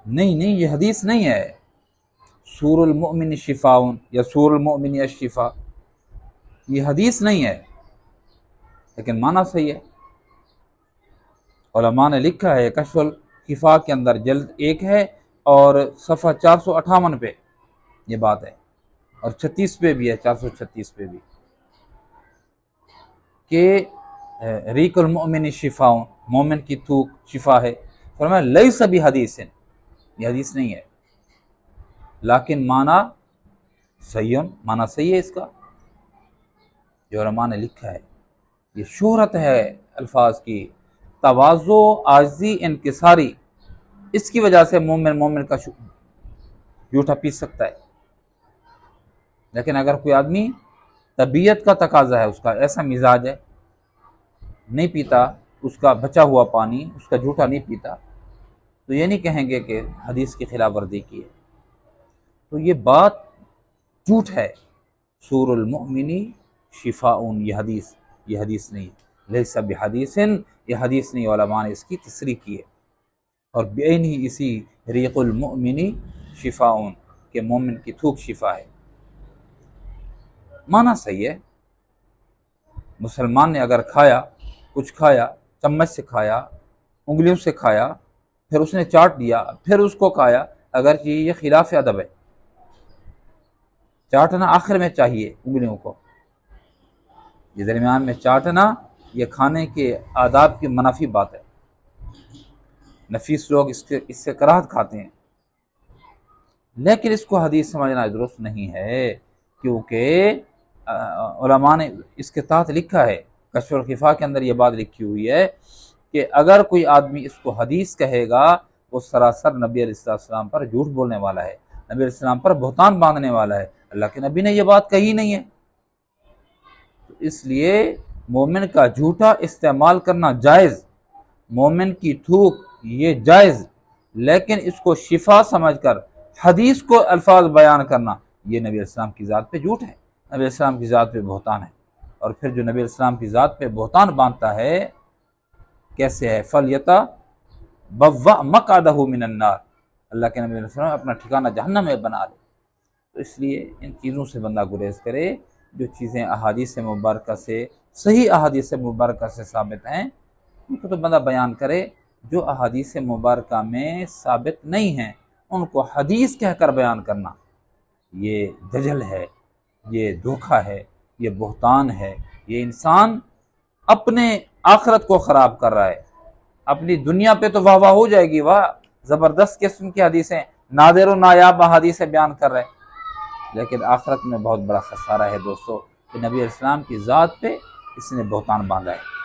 نہیں نہیں، یہ حدیث نہیں ہے سور المؤمن شفاء یا سور المؤمن الشفاء، یہ حدیث نہیں ہے، لیکن معنی صحیح ہے۔ علماء نے لکھا ہے کشف الخفاء کے اندر جلد 1 ہے اور صفحہ 458 پہ یہ بات ہے، اور 36 پہ بھی ہے، 436 پہ بھی، کہ ریق المؤمن شفاء، مومن کی تھوک شفا ہے۔ فرمایا لیس بحدیث، یہ حدیث نہیں ہے، لیکن معنی صحیح، معنی صحیح ہے اس کا، جو علماء نے لکھا ہے۔ یہ شہرت ہے الفاظ کی، تواضع، عاجزی، انکساری، اس کی وجہ سے مومن کا جھوٹا پی سکتا ہے۔ لیکن اگر کوئی آدمی طبیعت کا تقاضا ہے، اس کا ایسا مزاج ہے، نہیں پیتا اس کا بچا ہوا پانی، اس کا جھوٹا نہیں پیتا، تو یہ نہیں کہیں گے کہ حدیث کی خلاف ورزی کی ہے۔ تو یہ بات جھوٹ ہے، سور المؤمنی شفاء، یہ حدیث نہیں، لیس بحدیث، یہ حدیث نہیں، علماء نے اس کی تصریح کی ہے۔ اور بعینہ اسی ریق المؤمنی شفاء، کہ مومن کی تھوک شفا ہے، معنی صحیح ہے۔ مسلمان نے اگر کچھ کھایا، چمچ سے کھایا، انگلیوں سے کھایا، پھر اس نے چاٹ دیا، پھر اس کو کھایا، اگرچہ یہ خلاف ادب ہے، چاٹنا آخر میں چاہیے انگلیوں کو، یہ درمیان میں چاٹنا یہ کھانے کے آداب کی منافی بات ہے، نفیس لوگ اس سے کراہت کھاتے ہیں، لیکن اس کو حدیث سمجھنا درست نہیں ہے، کیونکہ علماء نے اس کے تحت لکھا ہے، کشف الخفاء کے اندر یہ بات لکھی ہوئی ہے کہ اگر کوئی آدمی اس کو حدیث کہے گا وہ سراسر نبی علیہ السلام پر جھوٹ بولنے والا ہے، نبی علیہ السلام پر بہتان باندھنے والا ہے، اللہ کے نبی نے یہ بات کہی نہیں ہے۔ تو اس لیے مومن کا جھوٹا استعمال کرنا جائز، مومن کی تھوک یہ جائز، لیکن اس کو شفا سمجھ کر حدیث کو الفاظ بیان کرنا یہ نبی علیہ السلام کی ذات پہ جھوٹ ہے، نبی علیہ السلام کی ذات پہ بہتان ہے۔ اور پھر جو نبی علیہ السلام کی ذات پہ بہتان باندھتا ہے کیسے ہے، فَلْيَتَبَوَّأْ مَقْعَدَهُ مِنَ النَّارِ، اللہ کے نبی علیہ السلام اپنا ٹھکانہ جہنم میں بنا لے۔ تو اس لیے ان چیزوں سے بندہ گریز کرے، جو چیزیں احادیث مبارکہ سے، صحیح احادیث مبارکہ سے ثابت ہیں ان کو تو بندہ بیان کرے، جو احادیث مبارکہ میں ثابت نہیں ہیں ان کو حدیث کہہ کر بیان کرنا یہ دجل ہے، یہ دھوکہ ہے، یہ بہتان ہے، یہ انسان اپنے آخرت کو خراب کر رہا ہے۔ اپنی دنیا پہ تو واہ واہ ہو جائے گی، واہ زبردست قسم کی حدیثیں، نادر و نایاب حدیثیں بیان کر رہے، لیکن آخرت میں بہت بڑا خسارہ ہے دوستو، کہ نبی اسلام کی ذات پہ اس نے بہتان باندھا ہے۔